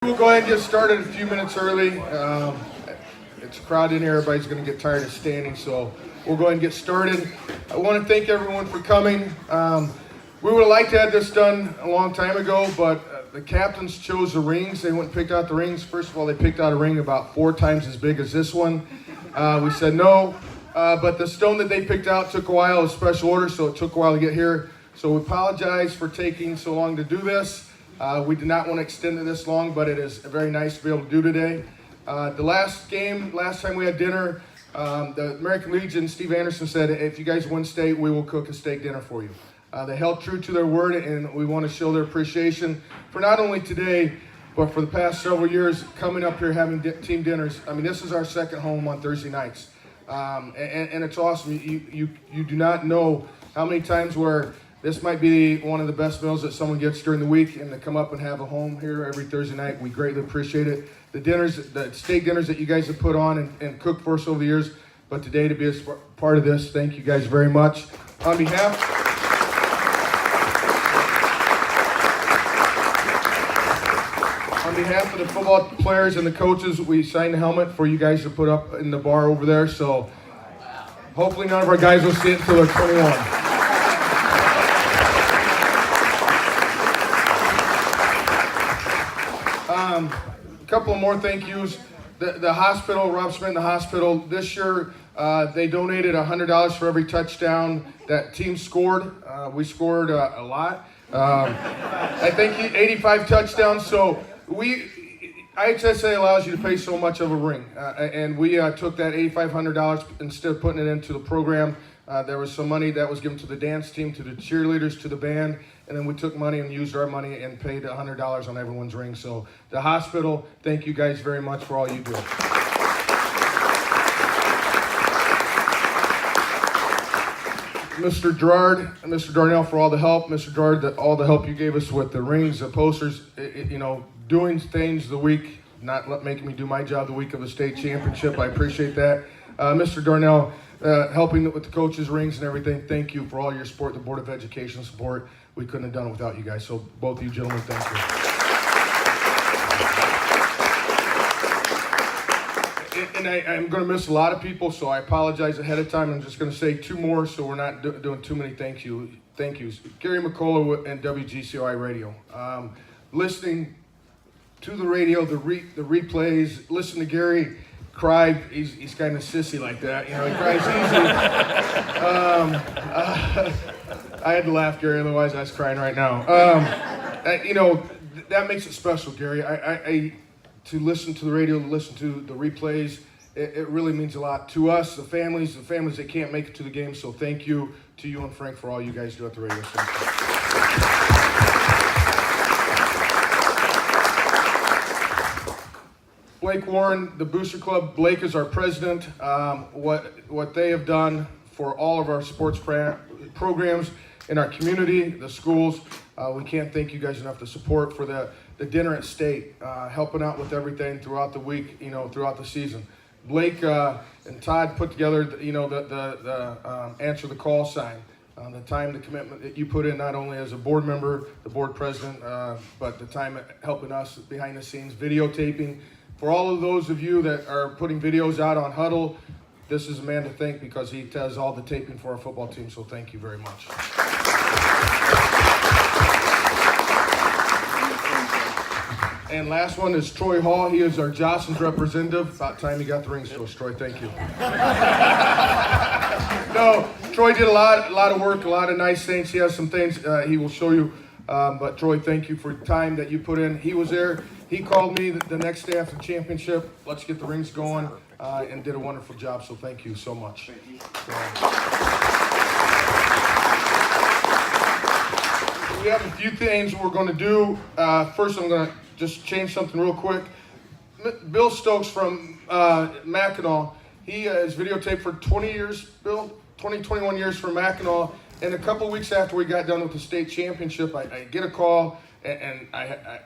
We'll go ahead and get started a few minutes early. It's crowded in here. Everybody's going to get tired of standing, so we'll go ahead and get started. I want to thank everyone for coming. We would have liked to have this done a long time ago, but the captains chose the rings. They went and picked out the rings. First of all, they picked out a ring about 4 times as big as this one. We said no, but the stone that they picked out took a while. It was special order, so it took a while to get here. So we apologize for taking so long to do this. We did not want to extend it this long, but it is very nice to be able to do today. The last time we had dinner, the American Legion, Steve Anderson said, if you guys win state, we will cook a steak dinner for you. They held true to their word, and we want to show their appreciation for not only today, but for the past several years coming up here having team dinners. I mean, this is our second home on Thursday nights, and it's awesome. You do not know how many times where this might be one of the best meals that someone gets during the week, and to come up and have a home here every Thursday night, we greatly appreciate it. The steak dinners that you guys have put on and cooked for us over the years, but today to be a part of this, thank you guys very much. On behalf of the football players and the coaches, we signed a helmet for you guys to put up in the bar over there, so hopefully none of our guys will see it until they're 21. A couple of more thank yous. The hospital, Rob Smith, the hospital, this year they donated $100 for every touchdown that team scored. We scored a lot. I think 85 touchdowns. So IHSA allows you to pay so much of a ring, and we took that $8,500 instead of putting it into the program. There was some money that was given to the dance team, to the cheerleaders, to the band, and then we took money and used our money and paid $100 on everyone's ring. So the hospital, thank you guys very much for all you do. Mr. Gerard and Mr. Darnell for all the help. Mr. Gerard, all the help you gave us with the rings, the posters, doing things the week, not making me do my job the week of the state championship. I appreciate that. Mr. Darnell, helping with the coaches' rings and everything. Thank you for all your support, the Board of Education support. We couldn't have done it without you guys. So both of you gentlemen, thank you. And I'm going to miss a lot of people, so I apologize ahead of time. I'm just going to say 2 more, so we're not doing too many thank yous. Gary McCullough and WGCI Radio. Listening to the radio, the replays, listen to Gary cry. He's kind of sissy like that, he cries easy. I had to laugh, Gary, otherwise I was crying right now. That makes it special, Gary. To listen to the radio, to listen to the replays, it really means a lot to us, the families that can't make it to the game. So thank you to you and Frank for all you guys do at the radio station. Blake Warren, the Booster Club. Blake is our president. What they have done for all of our sports programs in our community, the schools, we can't thank you guys enough. The support for the dinner at state, helping out with everything throughout the week, throughout the season. Blake and Todd put together, the answer the call sign. The time, the commitment that you put in, not only as a board member, the board president, but the time helping us behind the scenes, videotaping. For all of those of you that are putting videos out on Huddle, this is a man to thank because he does all the taping for our football team, so thank you very much. And last one is Troy Hall. He is our Jocelyn's representative. About time he got the rings to us, Troy. Thank you. No, Troy did a lot of work, a lot of nice things. He has some things he will show you. But Troy, thank you for the time that you put in. He was there. He called me the next day after the championship. Let's get the rings going, and did a wonderful job. So thank you so much. We have a few things we're going to do. First, I'm going to just change something real quick. Bill Stokes from Mackinac, he has videotaped for 20 years, Bill, 21 years for Mackinac. And a couple weeks after we got done with the state championship, I get a call, and I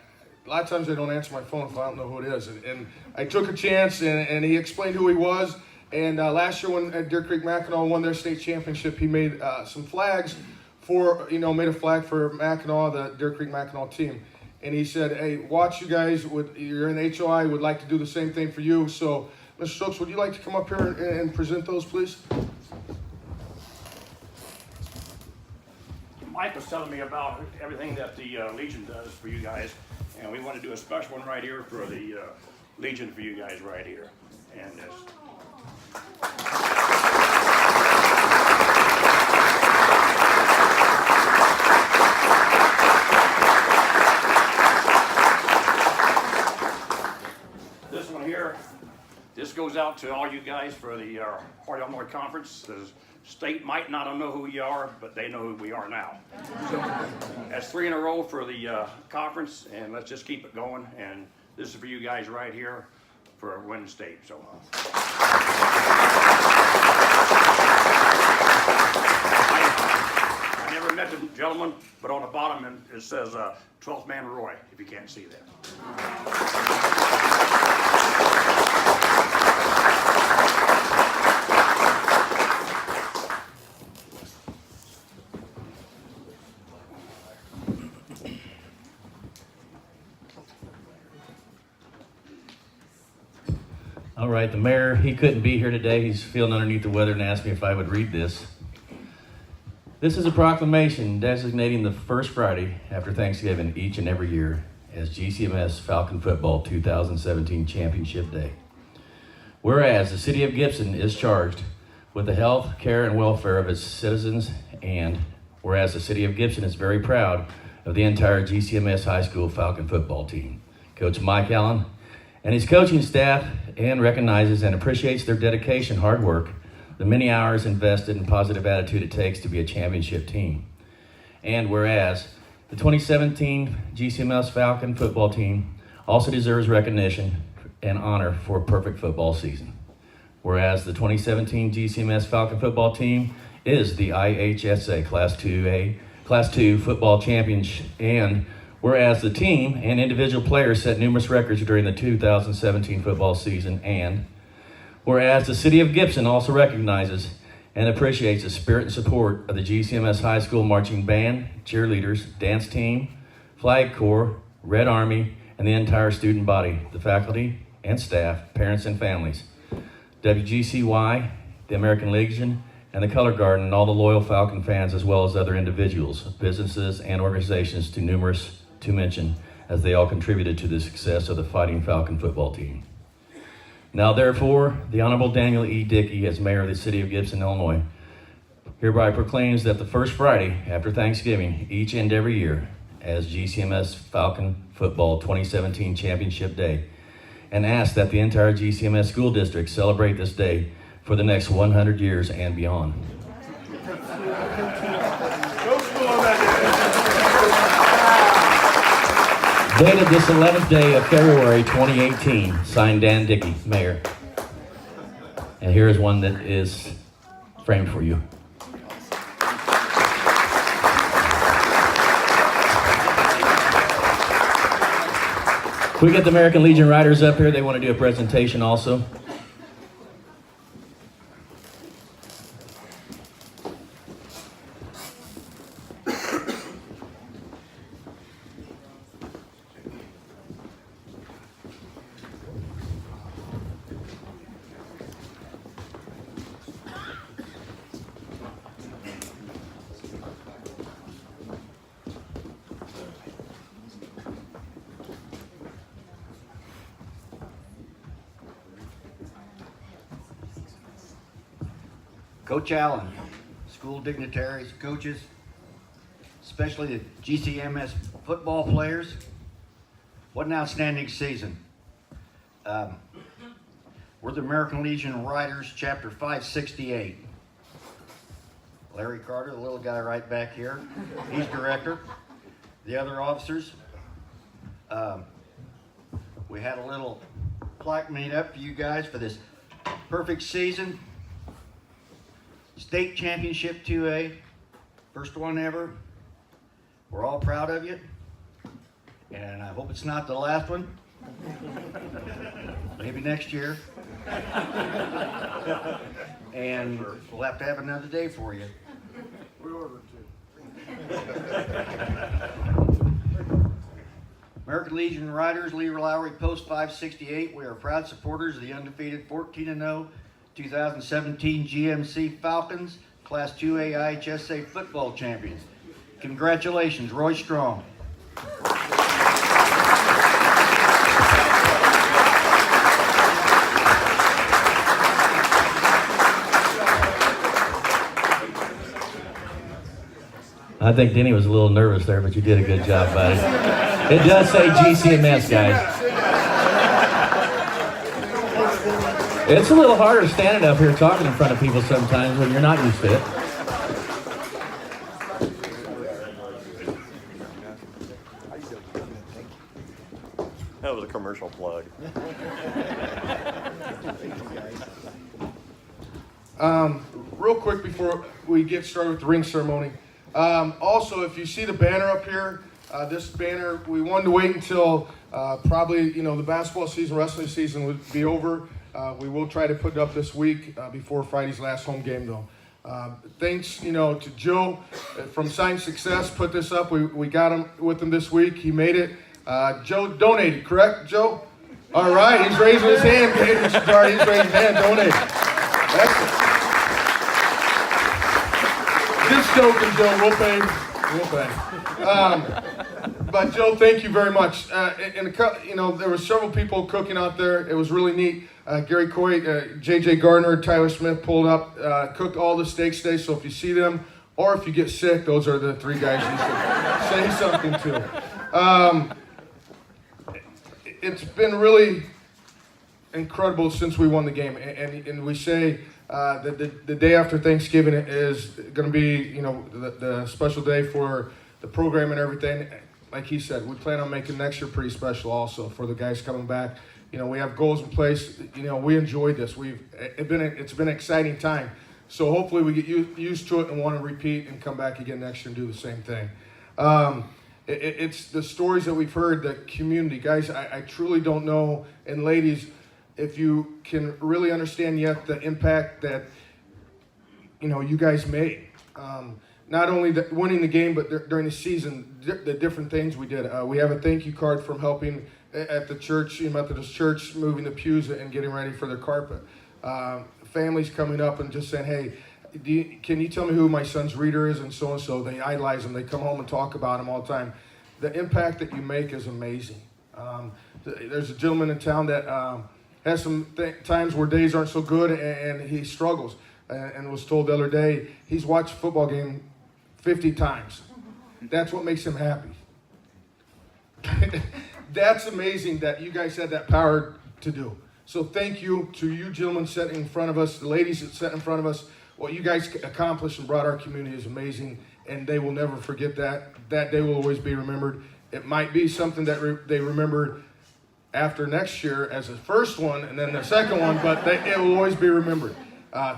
a lot of times I don't answer my phone if I don't know who it is. And I took a chance, and he explained who he was. And last year when Deer Creek Mackinac won their state championship, he made some flags made a flag for Mackinac, the Deer Creek Mackinac team. and he said, hey, watch, you guys, you're in HOI, would like to do the same thing for you. So, Mr. Stokes, would you like to come up here and present those, please? Mike was telling me about everything that the Legion does for you guys, and we want to do a special one right here for the Legion for you guys right here. And this one here, this goes out to all you guys for the Hart Illinois Conference. The state might not know who you are, but they know who we are now. So that's 3 in a row for the conference, and let's just keep it going. And this is for you guys right here for winning state. So. I never met the gentleman, but on the bottom it says 12th Man Roy, if you can't see that. All right, the mayor, he couldn't be here today. He's feeling underneath the weather and asked me if I would read this. This is a proclamation designating the first Friday after Thanksgiving each and every year as GCMS Falcon Football 2017 Championship Day. Whereas the city of Gibson is charged with the health, care, and welfare of its citizens, and whereas the city of Gibson is very proud of the entire GCMS High School Falcon football team, Coach Mike Allen and his coaching staff, and recognizes and appreciates their dedication, hard work, the many hours invested, and positive attitude it takes to be a championship team. And whereas the 2017 GCMS Falcon football team also deserves recognition and honor for a perfect football season. Whereas the 2017 GCMS Falcon football team is the IHSA Class 2 football champions, and whereas the team and individual players set numerous records during the 2017 football season, and whereas the city of Gibson also recognizes and appreciates the spirit and support of the GCMS High School Marching Band, Cheerleaders, Dance Team, Flag Corps, Red Army, and the entire student body, the faculty and staff, parents and families, WGCY, the American Legion, and the Color Guard, and all the loyal Falcon fans, as well as other individuals, businesses, and organizations too numerous to mention, as they all contributed to the success of the Fighting Falcon football team. Now therefore, the Honorable Daniel E. Dickey, as mayor of the city of Gibson, Illinois, hereby proclaims that the first Friday after Thanksgiving each and every year as GCMS Falcon Football 2017 Championship Day, and asks that the entire GCMS school district celebrate this day for the next 100 years and beyond. Dated this 11th day of February 2018, signed Dan Dickey, Mayor. And here is one that is framed for you. Can we get the American Legion Riders up here? They want to do a presentation also. Coach Allen, school dignitaries, coaches, especially the GCMS football players, what an outstanding season. We're the American Legion Riders, Chapter 568. Larry Carter, the little guy right back here, he's director. The other officers, we had a little plaque made up for you guys for this perfect season. State Championship 2A, first one ever. We're all proud of you, and I hope it's not the last one. Maybe next year. And we'll have to have another day for you. We ordered American Legion Riders, Lever Lowry, Post 568. We are proud supporters of the undefeated 14-0 2017 GMC Falcons, Class 2A IHSA football champions. Congratulations, Roy Strong. I think Denny was a little nervous there, but you did a good job, buddy. It does say GCMS, guys. It's a little harder standing up here talking in front of people sometimes when you're not used to it. That was a commercial plug. Real quick before we get started with the ring ceremony. Also, if you see the banner up here, this banner, we wanted to wait until probably, the basketball season, wrestling season would be over. We will try to put it up this week before Friday's last home game, though. Thanks, to Joe from Sign Success, put this up. We got him with him this week. He made it. Joe donated, correct, Joe? All right, he's raising his hand. He's raising his hand, donate. Excellent. Just joking, Joe. We'll pay. But Joe, thank you very much. There were several people cooking out there. It was really neat. Gary Coy, J.J. Gardner, Tyler Smith pulled up, cooked all the steaks today. So if you see them, or if you get sick, those are the three guys you should say something to. It's been really incredible since we won the game, and we say that the day after Thanksgiving is going to be, the special day for the program and everything. Like he said, we plan on making next year pretty special also for the guys coming back. We have goals in place. We enjoyed this. It's been an exciting time. So hopefully we get used to it and want to repeat and come back again next year and do the same thing. It's the stories that we've heard, the community. Guys, I truly don't know, and ladies, if you can really understand yet the impact that, you guys made. Not only winning the game, but during the season, the different things we did. We have a thank you card from helping at the church, Methodist Church, moving the pews and getting ready for their carpet. Families coming up and just saying, hey, can you tell me who my son's reader is and so. They idolize him. They come home and talk about him all the time. The impact that you make is amazing. There's a gentleman in town that has some times where days aren't so good and he struggles. And was told the other day, he's watched a football game 50 times. That's what makes him happy. That's amazing that you guys had that power to do. So thank you to you gentlemen sitting in front of us, the ladies that sat in front of us. What you guys accomplished and brought our community is amazing, and they will never forget that. That day will always be remembered. It might be something that they remember after next year as the first one and then the second one, but it will always be remembered.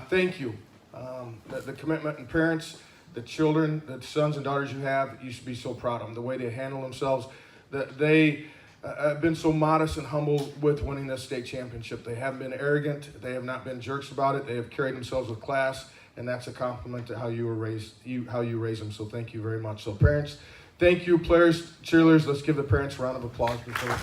Thank you. The commitment and parents, the children, the sons and daughters you have, you should be so proud of them. The way they handle themselves, that they have been so modest and humble with winning this state championship. They haven't been arrogant. They have not been jerks about it. They have carried themselves with class, and that's a compliment to how you were raised, how you raise them. So thank you very much. So parents, thank you. Players, cheerleaders, let's give the parents a round of applause before.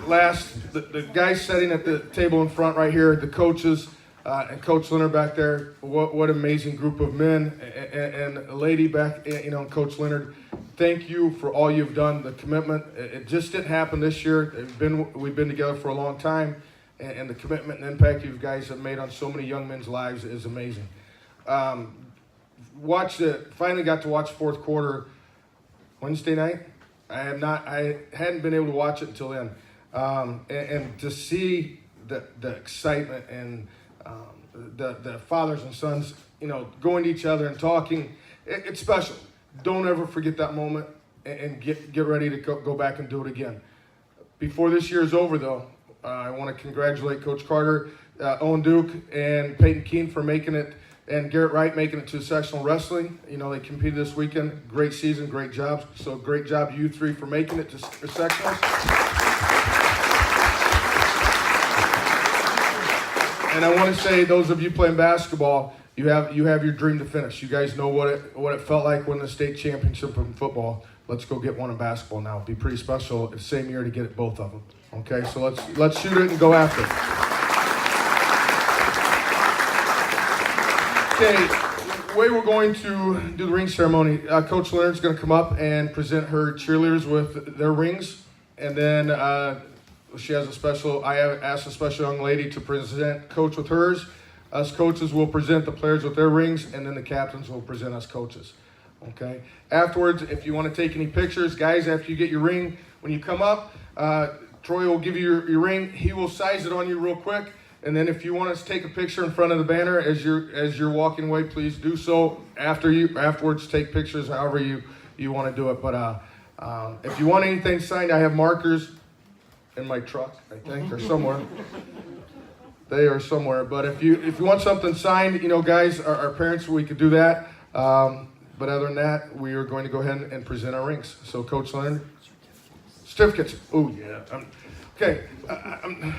Last, the guys sitting at the table in front right here, the coaches, and Coach Leonard back there. What amazing group of men and a lady back, Coach Leonard. Thank you for all you've done. The commitment, it just didn't happen this year. We've been together for a long time, and the commitment and impact you guys have made on so many young men's lives is amazing. Finally got to watch fourth quarter Wednesday night. I hadn't been able to watch it until then. And to see the excitement and the fathers and sons, going to each other and talking, it's special. Don't ever forget that moment and get ready to go back and do it again. Before this year is over, though, I want to congratulate Coach Carter, Owen Duke, and Peyton Keene for making it, and Garrett Wright making it to sectional wrestling. They competed this weekend. Great season, great job. So great job, you three, for making it to sectionals. And I want to say, those of you playing basketball, you have your dream to finish. You guys know what it felt like winning the state championship in football. Let's go get one in basketball now. It'd be pretty special the same year to get it, both of them. Okay, so let's shoot it and go after it. Okay, the way we're going to do the ring ceremony, Coach Leonard's going to come up and present her cheerleaders with their rings, and then she has I have asked a special young lady to present Coach with hers. Us coaches will present the players with their rings, and then the captains will present us coaches. Okay. Afterwards, if you want to take any pictures, guys, after you get your ring, when you come up, Troy will give you your ring. He will size it on you real quick, and then if you want us to take a picture in front of the banner as you're walking away, please do so. Afterwards, take pictures however you want to do it. But if you want anything signed, I have markers in my truck, I think, or somewhere. They are somewhere. But if you want something signed, guys, our parents, we could do that. But other than that, we are going to go ahead and present our rings. So, Coach Leonard, certificates. Oh yeah. Okay. I'm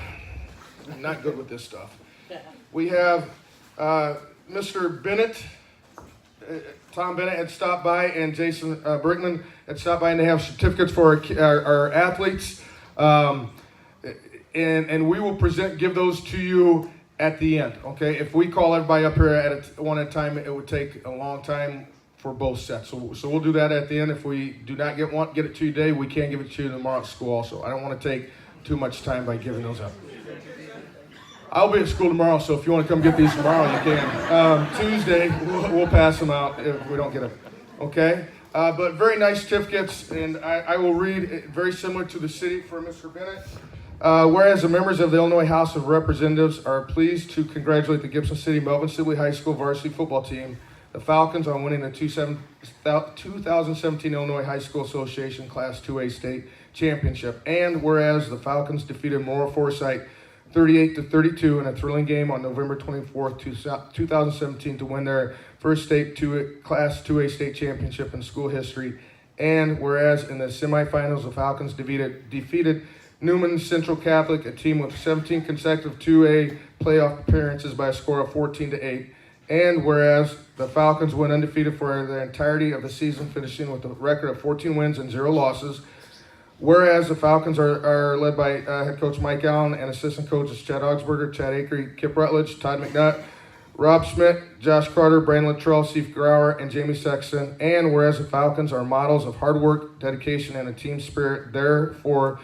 not good with this stuff. We have Mr. Bennett. Tom Bennett had stopped by, and Jason Brickman had stopped by, and they have certificates for our athletes. And we will give those to you at the end, okay? If we call everybody up here one at a time, it would take a long time for both sets. So we'll do that at the end. If we do not get it to you today, we can give it to you tomorrow at school also. I don't want to take too much time by giving those up. I'll be at school tomorrow, so if you want to come get these tomorrow, you can. Tuesday, we'll pass them out if we don't get them, okay? But very nice certificates, and I will read it very similar to the city for Mr. Bennett. Whereas the members of the Illinois House of Representatives are pleased to congratulate the Gibson City Melvin Sibley High School varsity football team, the Falcons, on winning the 2017 Illinois High School Association Class 2A state championship. And whereas the Falcons defeated Moral Foresight 38-32 in a thrilling game on November 24th, 2017 to win their first Class 2A state championship in school history. And whereas in the semifinals, the Falcons defeated Newman Central Catholic, a team with 17 consecutive 2A playoff appearances, by a score of 14-8. And whereas the Falcons went undefeated for the entirety of the season, finishing with a record of 14 wins and 0 losses. Whereas the Falcons are led by head coach Mike Allen and assistant coaches Chad Augsburger, Chad Akery, Kip Rutledge, Todd McNutt, Rob Schmidt, Josh Carter, Brandon Luttrell, Steve Grauer, and Jamie Sexton. And whereas the Falcons are models of hard work, dedication, and a team spirit, therefore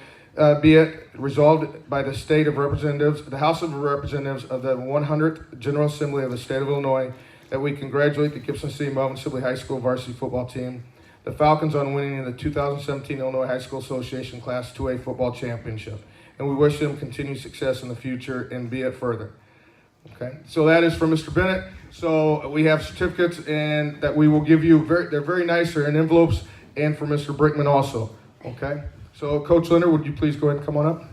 be it resolved by the State of Representatives, the House of Representatives of the 100th General Assembly of the State of Illinois, that we congratulate the Gibson City Melvin Sibley High School varsity football team, the Falcons, on winning the 2017 Illinois High School Association Class 2A football championship. And we wish them continued success in the future, and be it further. Okay, so that is from Mr. Bennett. So we have certificates, and that we will give you. They're very nice. They're in envelopes, and for Mr. Brickman also. Okay. So, Coach Leonard, would you please go ahead and come on up?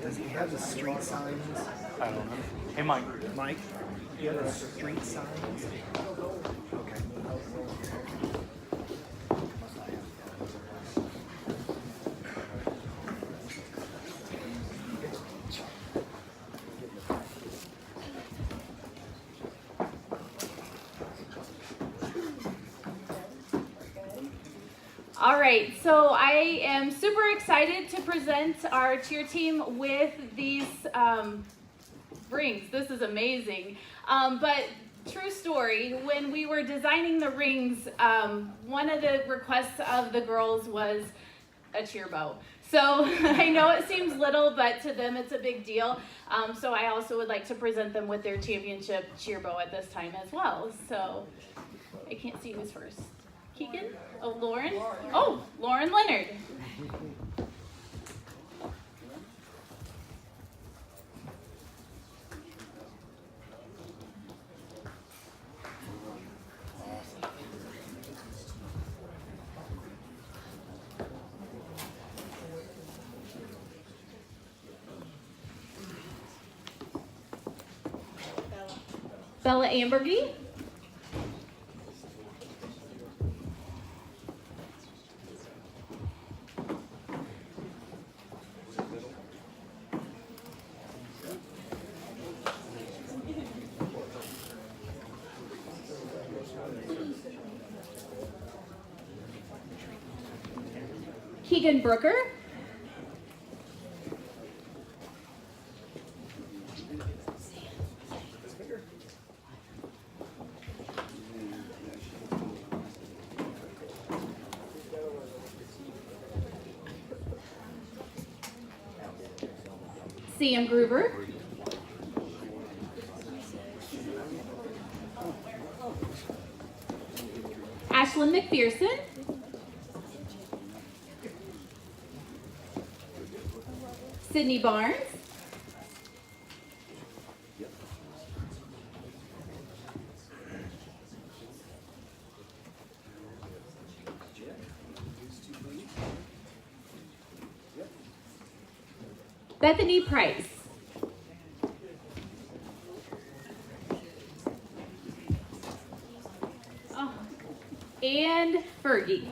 Does he have the street signs? I don't know. Hey, Mike. Mike, do you have the street signs? Okay. All right, so I am super excited to present our cheer team with these rings. This is amazing. But true story, when we were designing the rings, one of the requests of the girls was a cheer bow. So I know it seems little, but to them it's a big deal. So I also would like to present them with their championship cheer bow at this time as well. So I can't see who's first. Keegan? Oh, Lauren? Oh, Lauren Leonard. Bella Amberby. Keegan Brooker. Sam Gruber. Ashlyn McPherson. Sydney Barnes. Bethany Price. Oh, and Fergie.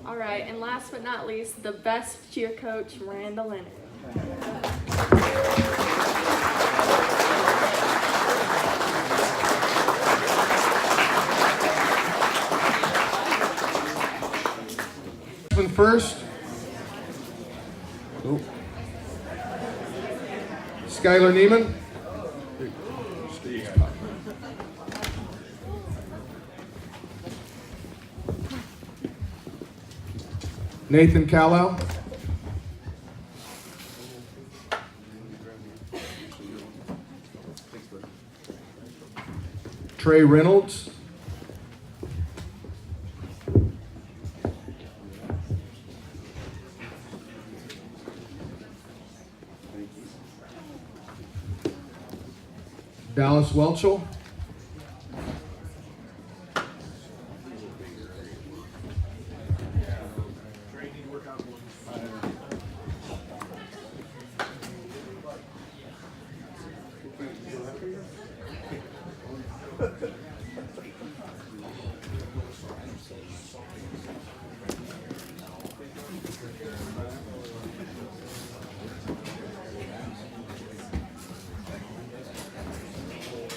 All right, and last but not least, the best cheer coach, Miranda Leonard. First. Oh. Skylar Neiman. Nathan Callow. Trey Reynolds. Dallas Welchel.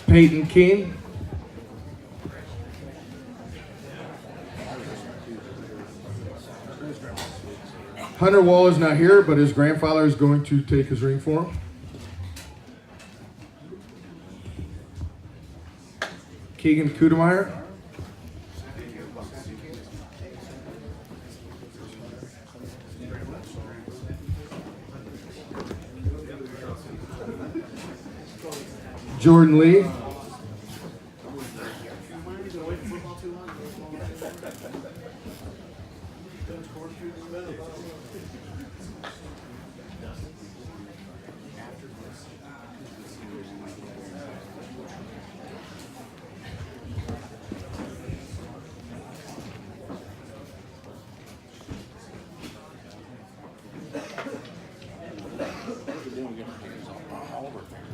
Peyton King. Hunter Wall is not here, but his grandfather is going to take his ring for him. Keegan Kudemeyer. Jordan Lee.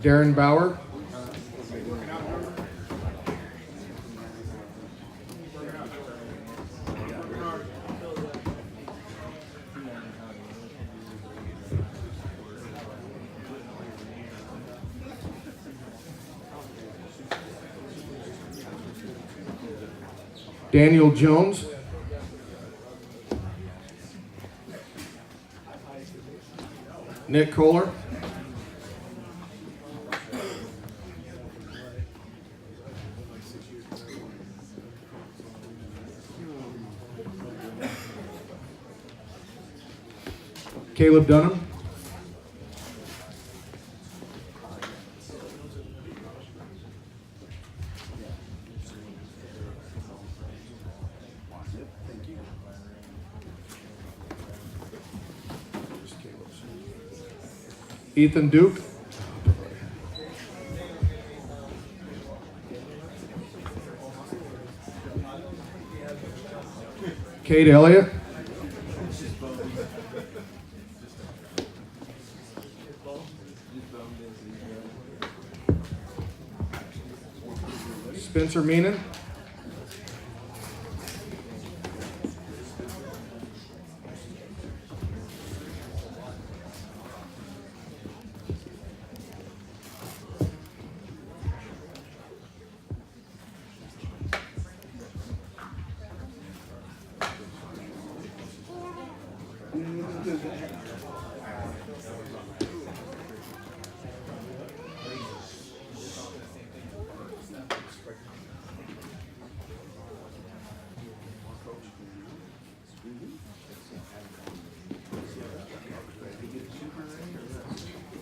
Darren Bauer. Daniel Jones. Nick Kohler. Caleb Dunham. Ethan Duke. Kate Elliott. Spencer Meenan.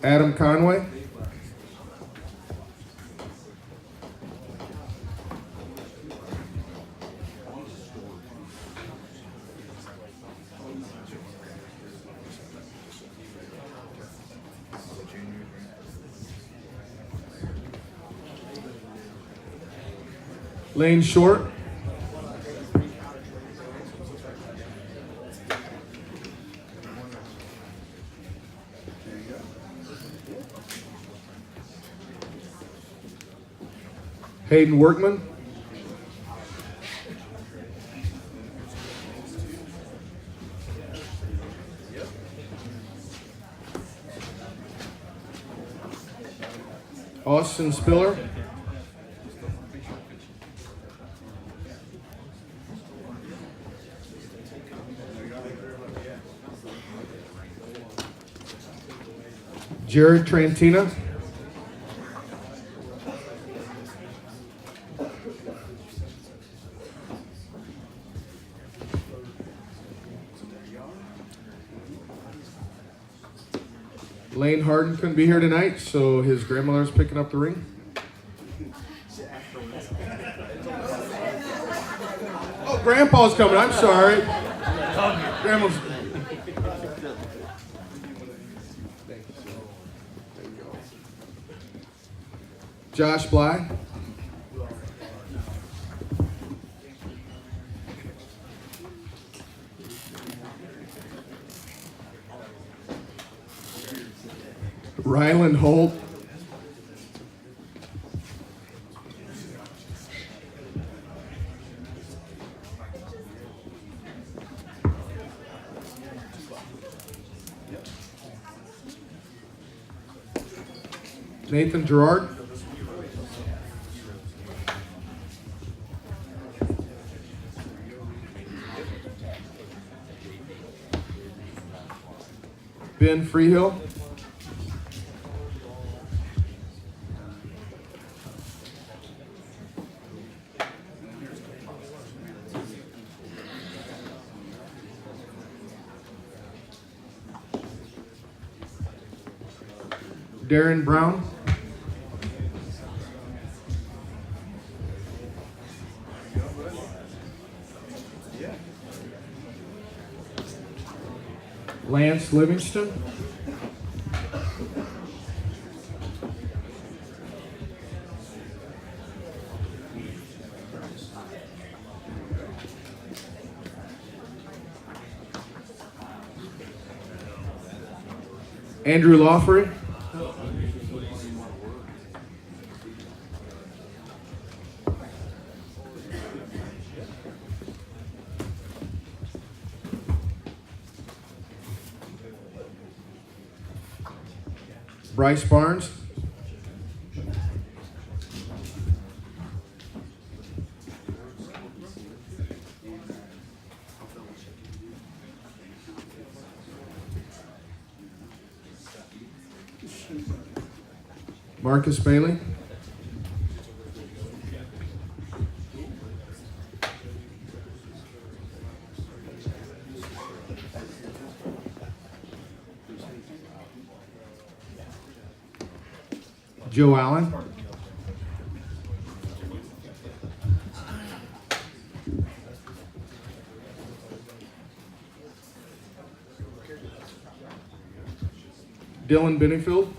Adam Conway. Lane Short. Hayden Workman. Austin Spiller. Jared Trantina. Lane Harden couldn't be here tonight, so his grandmother's picking up the ring. Oh, Grandpa's coming. I'm sorry. Grandma's. Josh Bly. Ryland Holt. Nathan Gerard. Ben Freehill. Darren Brown. Lance Livingston. Andrew Lawfrey. Bryce Barnes. Marcus Bailey. Joe Allen. Dylan Bennyfield.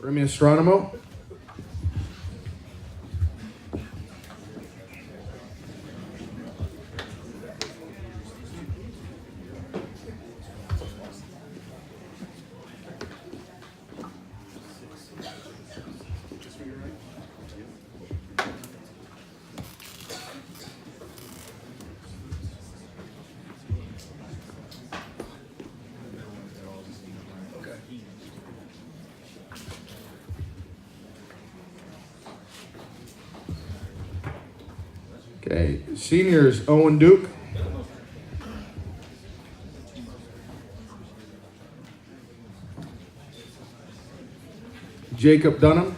Remy Astronomo. Okay, seniors, Owen Duke. Jacob Dunham.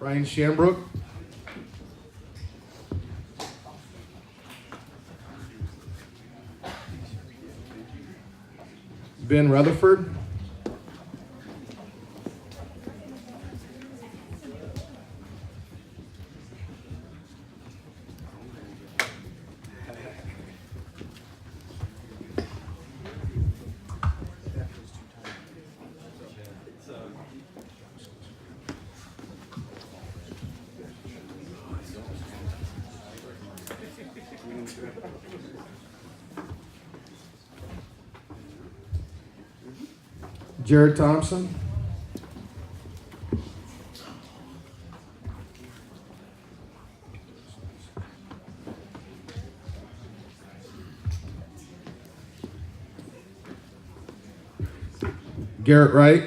Ryan Shambrook. Ben Rutherford. Jared Thompson. Garrett Wright.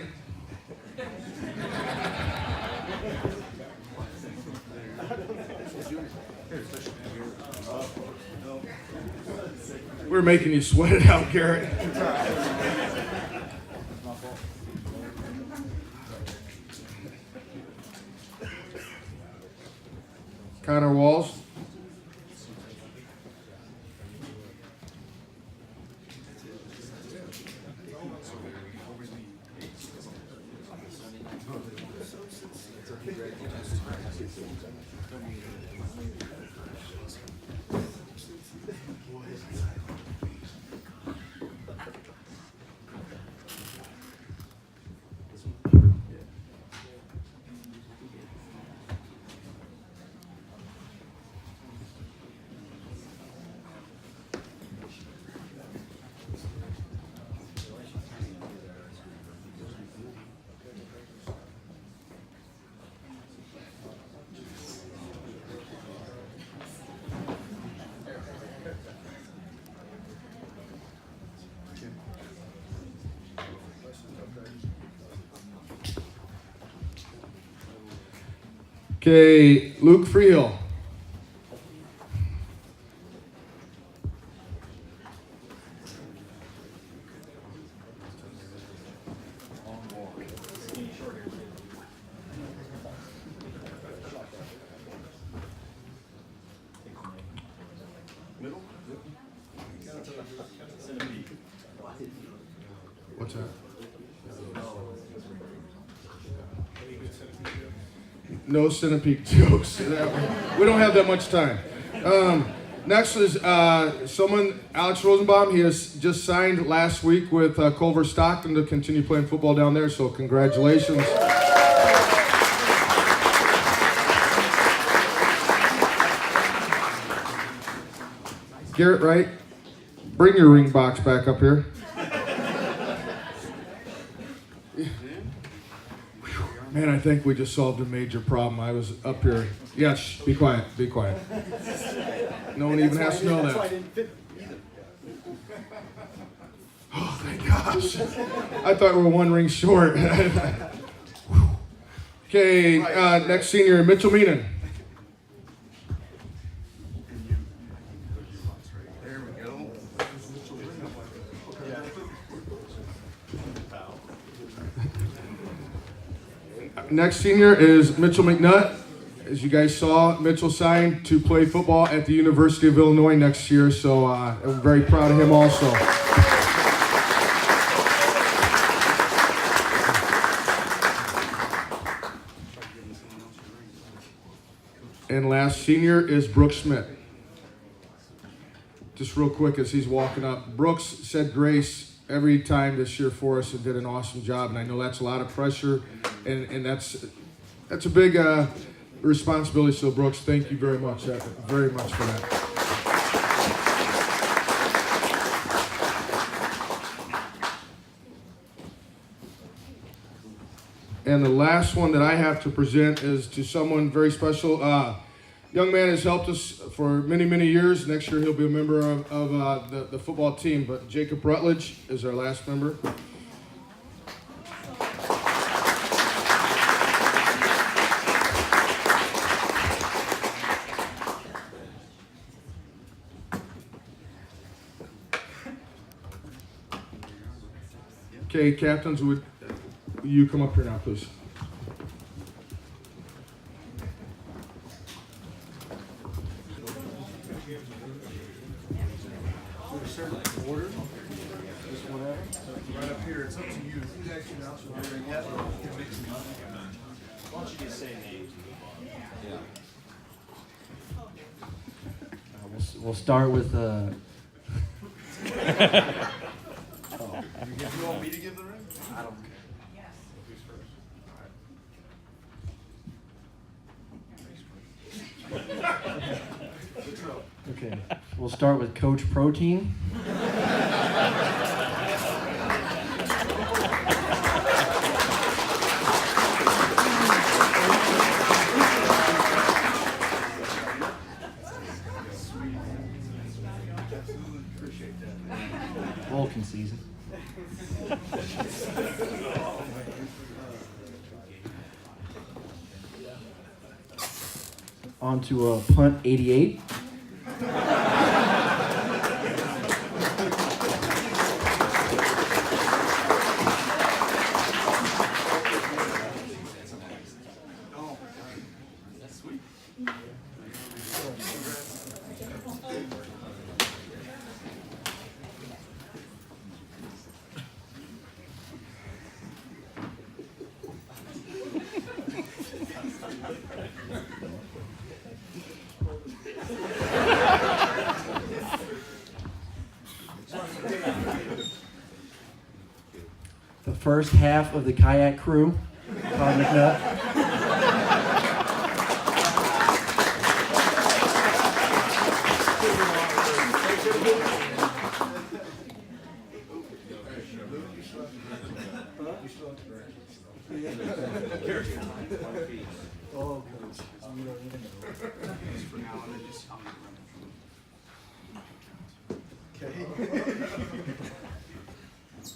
We're making you sweat it out, Garrett. Connor Walls. Okay, Luke Freehill. What's that? No centipede jokes. We don't have that much time. Next is someone, Alex Rosenbaum. He has just signed last week with Culver Stockton to continue playing football down there, so congratulations. Garrett Wright, bring your ring box back up here. Man, I think we just solved a major problem. I was up here. Yeah, shh, be quiet, be quiet. No one even has to know that. Oh, thank gosh. I thought we were one ring short. Okay, next senior, Mitchell Meenan. There we go. Next senior is Mitchell McNutt. As you guys saw, Mitchell signed to play football at the University of Illinois next year, so I'm very proud of him also. And last senior is Brooks Smith. Just real quick as he's walking up, Brooks said grace every time this year for us and did an awesome job, and I know that's a lot of pressure, and that's a big responsibility. So Brooks, thank you very much for that. And the last one that I have to present is to someone very special. Young man has helped us for many, many years. Next year he'll be a member of the football team, but Jacob Rutledge is our last member. Okay, captains, would you come up here now, please? Right up here, it's up to you. Who's actually not so very much? You can mix them up. Why don't you just say names? We'll start with You want me to give the ring? I don't care. okay. We'll start with Coach Protein. Vulcan season. On to punt 88. The first half of the kayak crew, Todd McNutt.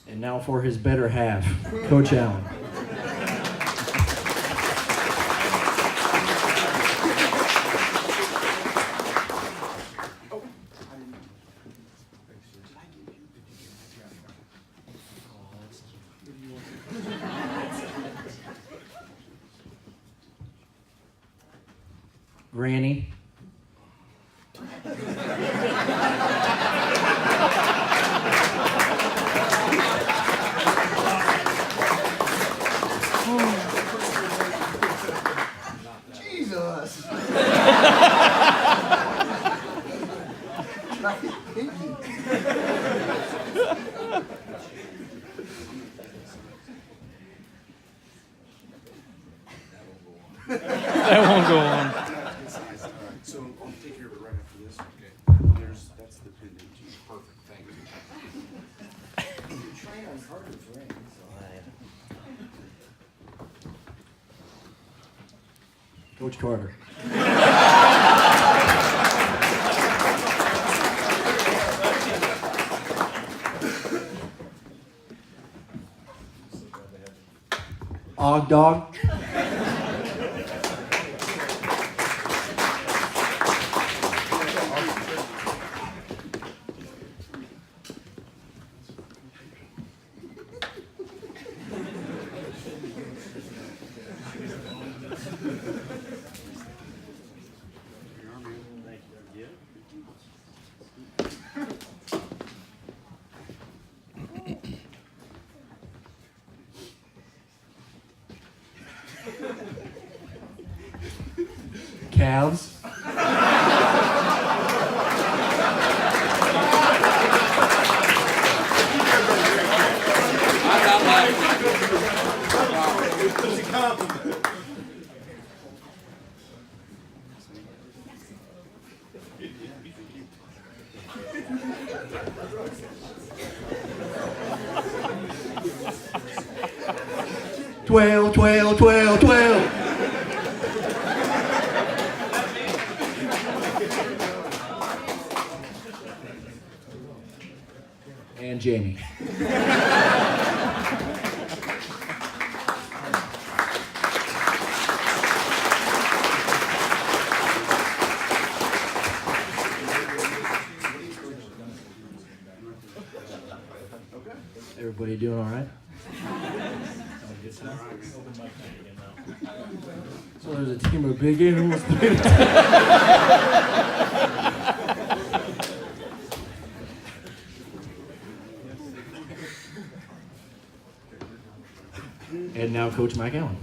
And now for his better half, Coach Allen. Granny. Jesus! That won't go on. So I'll take care of it right after this. Okay. That's the pin. Perfect. Thank you. You're trying on Carter's ring. Coach Carter. Og Dog. Calves. Twelve. and Jamie. Everybody doing all right? So there's a team of big animals. And now Coach Mike Allen.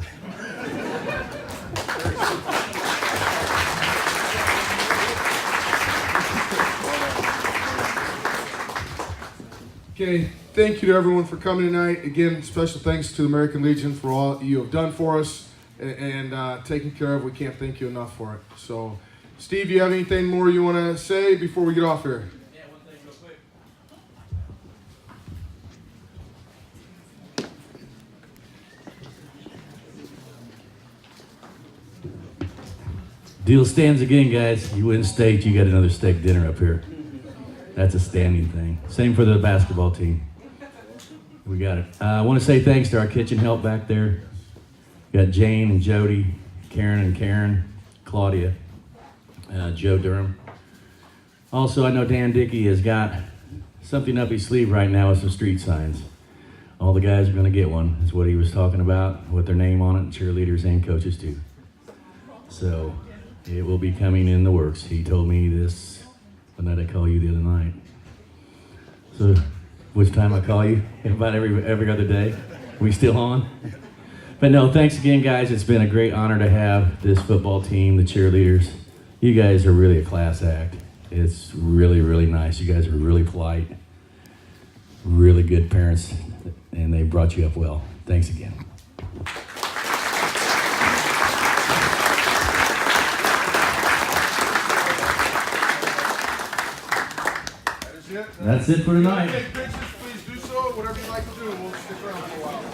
Okay, thank you to everyone for coming tonight. Again, special thanks to the American Legion for all you have done for us and taking care of. We can't thank you enough for it. So, Steve, do you have anything more you want to say before we get off here? Yeah, one thing real quick. Deal stands again, guys. You win state, you got another steak dinner up here. That's a standing thing. Same for the basketball team. We got it. I want to say thanks to our kitchen help back there. We got Jane and Jody, Karen, Claudia, Joe Durham. Also, I know Dan Dickey has got something up his sleeve right now with some street signs. All the guys are going to get one. That's what he was talking about, with their name on it, cheerleaders and coaches too. So it will be coming in the works. He told me this the night I called you the other night. So which time I call you? About every other day. We still on? But no, thanks again, guys. It's been a great honor to have this football team, the cheerleaders. You guys are really a class act. It's really, really nice. You guys are really polite, really good parents, and they brought you up well. Thanks again. That's it for tonight. Take pictures, please do so. Whatever you'd like to do, we'll stick around for a while.